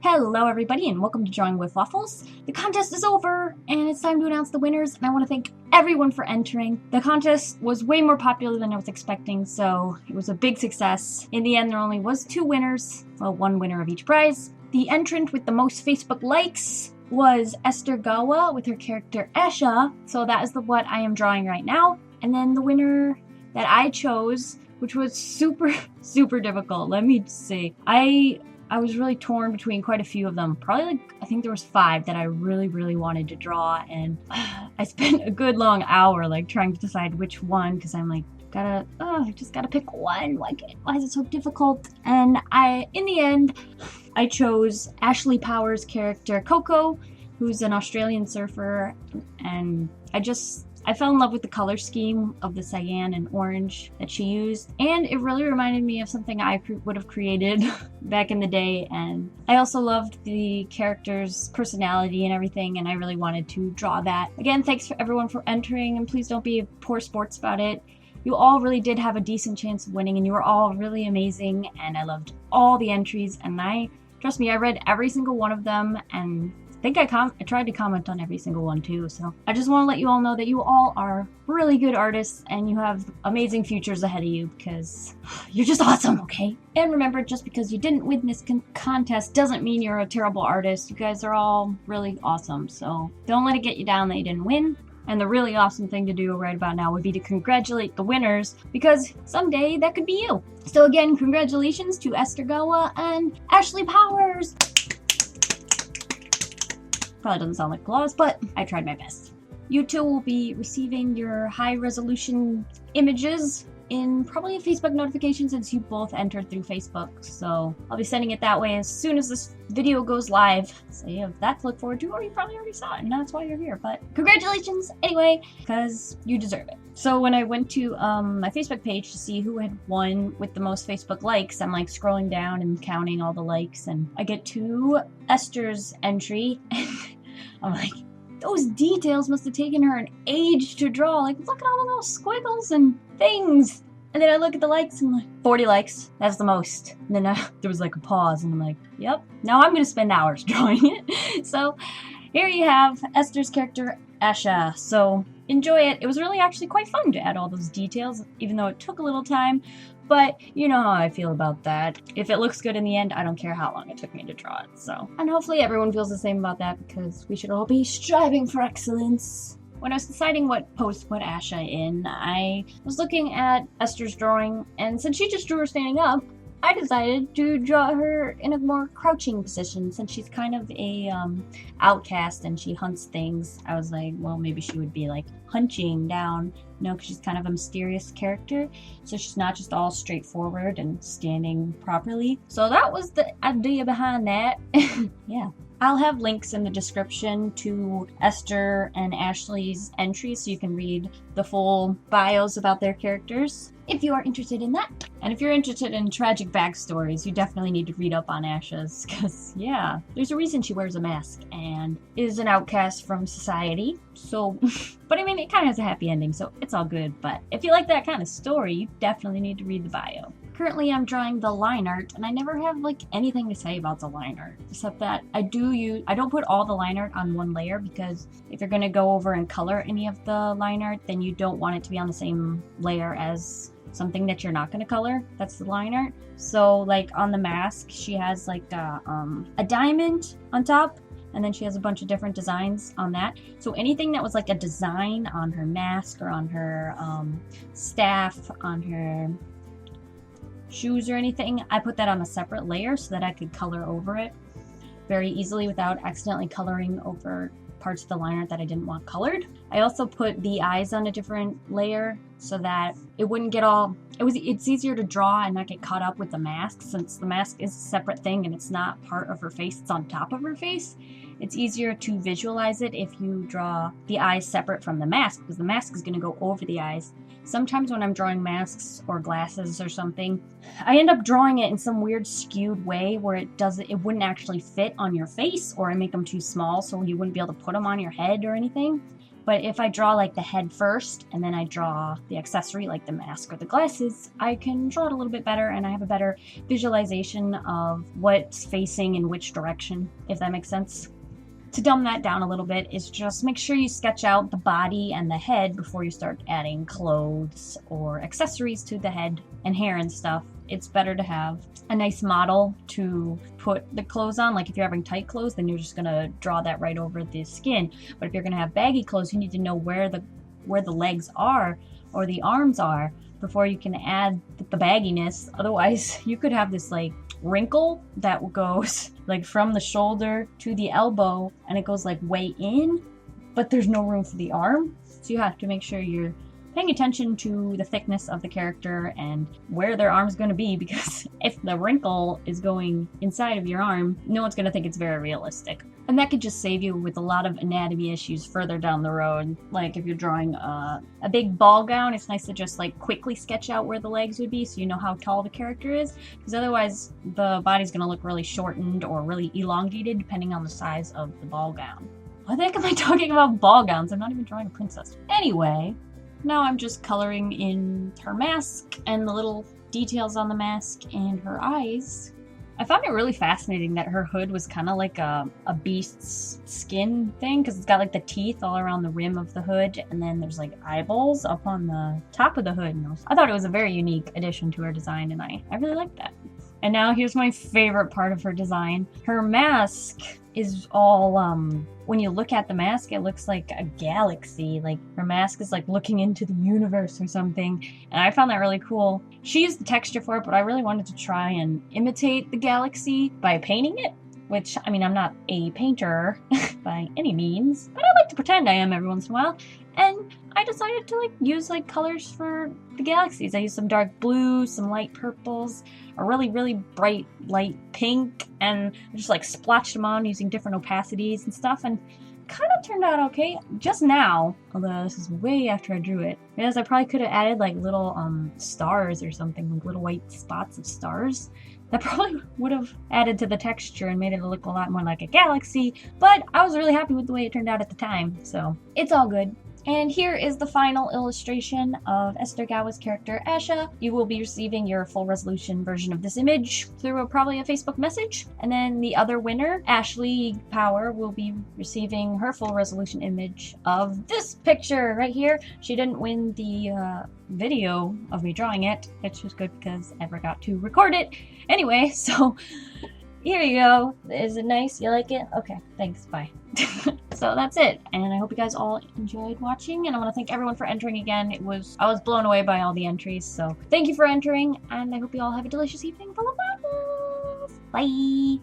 Hello everybody and welcome to Drawing with Waffles. The contest is over and it's time to announce the winners, and I want to thank everyone for entering. The contest was way more popular than I was expecting, so it was a big success. In the end, there only was 2 winners, well, 1 winner of each prize. The entrant with the most Facebook likes was Esther Gawa with her character Asha, so that is what I am drawing right now. And then the winner that I chose, which was super difficult, let me see. I was really torn between quite a few of them. Probably I think there was 5 that I really wanted to draw, and I spent a good long hour trying to decide which one, because I'm like, I just gotta pick one. Why is it so difficult? And in the end, I chose Ashley Powers' character Koko, who's an Australian surfer, and I fell in love with the color scheme of the cyan and orange that she used, and it really reminded me of something I would have created back in the day. And I also loved the character's personality and everything, and I really wanted to draw that. Again, thanks for everyone for entering, and please don't be poor sports about it. You all really did have a decent chance of winning, and you were all really amazing, and I loved all the entries, and trust me, I read every single one of them, and I think I tried to comment on every single one too, so I just want to let you all know that you all are really good artists and you have amazing futures ahead of you, because you're just awesome, okay? And remember, just because you didn't win this contest doesn't mean you're a terrible artist. You guys are all really awesome, so don't let it get you down that you didn't win. And the really awesome thing to do right about now would be to congratulate the winners, because someday that could be you. So again, congratulations to Esther Gawa and Ashley Powers! Probably doesn't sound like applause, but I tried my best. You two will be receiving your high-resolution images in probably a Facebook notification, since you both entered through Facebook. So I'll be sending it that way as soon as this video goes live. So you have that to look forward to, or you probably already saw it and that's why you're here. But congratulations anyway, because you deserve it. So when I went to my Facebook page to see who had won with the most Facebook likes, I'm scrolling down and counting all the likes, and I get to Esther's entry, and I'm like, those details must have taken her an age to draw. Look at all the little squiggles and things. And then I look at the likes, and I'm like, 40 likes, that's the most. And then there was a pause, and I'm like, yep, now I'm gonna spend hours drawing it. So here you have Esther's character, Asha. So enjoy it. It was really actually quite fun to add all those details, even though it took a little time. But you know how I feel about that. If it looks good in the end, I don't care how long it took me to draw it. So, and hopefully everyone feels the same about that, because we should all be striving for excellence. When I was deciding what pose to put Asha in, I was looking at Esther's drawing, and since she just drew her standing up, I decided to draw her in a more crouching position, since she's kind of a outcast and she hunts things. I was like, well, maybe she would be hunching down, because she's kind of a mysterious character, so she's not just all straightforward and standing properly. So that was the idea behind that. Yeah. I'll have links in the description to Esther and Ashley's entries, so you can read the full bios about their characters if you are interested in that. And if you're interested in tragic backstories, you definitely need to read up on Asha's, because, yeah, there's a reason she wears a mask and is an outcast from society. So, but I mean, it kind of has a happy ending, so it's all good. But if you like that kind of story, you definitely need to read the bio. Currently, I'm drawing the line art, and I never have anything to say about the line art, except that I don't put all the line art on one layer, because if you're gonna go over and color any of the line art, then you don't want it to be on the same layer as something that you're not gonna color. That's the line art. So on the mask, she has a diamond on top, and then she has a bunch of different designs on that. So anything that was a design on her mask, or on her staff, on her shoes or anything, I put that on a separate layer so that I could color over it very easily without accidentally coloring over parts of the line art that I didn't want colored. I also put the eyes on a different layer so that it wouldn't get it's easier to draw and not get caught up with the mask, since the mask is a separate thing and it's not part of her face, it's on top of her face. It's easier to visualize it if you draw the eyes separate from the mask, because the mask is going to go over the eyes. Sometimes when I'm drawing masks or glasses or something, I end up drawing it in some weird skewed way where it wouldn't actually fit on your face, or I make them too small so you wouldn't be able to put them on your head or anything. But if I draw like the head first and then I draw the accessory like the mask or the glasses, I can draw it a little bit better and I have a better visualization of what's facing in which direction, if that makes sense. To dumb that down a little bit is just make sure you sketch out the body and the head before you start adding clothes or accessories to the head and hair and stuff. It's better to have a nice model to put the clothes on. Like if you're having tight clothes, then you're just gonna draw that right over the skin. But if you're gonna have baggy clothes, you need to know where the legs are or the arms are before you can add the bagginess. Otherwise, you could have this like wrinkle that goes like from the shoulder to the elbow and it goes like way in, but there's no room for the arm. So you have to make sure you're paying attention to the thickness of the character and where their arm's going to be, because if the wrinkle is going inside of your arm, no one's going to think it's very realistic. And that could just save you with a lot of anatomy issues further down the road. Like if you're drawing a big ball gown, it's nice to just like quickly sketch out where the legs would be so you know how tall the character is, because otherwise the body's going to look really shortened or really elongated depending on the size of the ball gown. What the heck am I talking about ball gowns? I'm not even drawing a princess. Anyway, now I'm just coloring in her mask and the little details on the mask and her eyes. I found it really fascinating that her hood was kind of like a beast's skin thing, because it's got like the teeth all around the rim of the hood, and then there's like eyeballs up on the top of the hood. And I thought it was a very unique addition to her design, and I really liked that. And now here's my favorite part of her design. Her mask is all, when you look at the mask, it looks like a galaxy. Like her mask is like looking into the universe or something. And I found that really cool. She used the texture for it, but I really wanted to try and imitate the galaxy by painting it. Which, I mean, I'm not a painter by any means, but I like to pretend I am every once in a while. And I decided to like use like colors for the galaxies. I used some dark blues, some light purples, a really, really bright light pink, and I just like splotched them on using different opacities and stuff, and kind of turned out okay. Just now, although this is way after I drew it, because I probably could have added like little stars or something, like little white spots of stars. That probably would have added to the texture and made it look a lot more like a galaxy, but I was really happy with the way it turned out at the time, so it's all good. And here is the final illustration of Esther Gawa's character, Asha. You will be receiving your full resolution version of this image through probably a Facebook message. And then the other winner, Ashley Power, will be receiving her full resolution image of this picture right here. She didn't win the video of me drawing it, which was good because I forgot to record it. Anyway, so here you go. Is it nice? You like it? Okay, thanks. Bye. So that's it, and I hope you guys all enjoyed watching, and I want to thank everyone for entering again. I was blown away by all the entries, so thank you for entering, and I hope you all have a delicious evening full of waffles. Bye!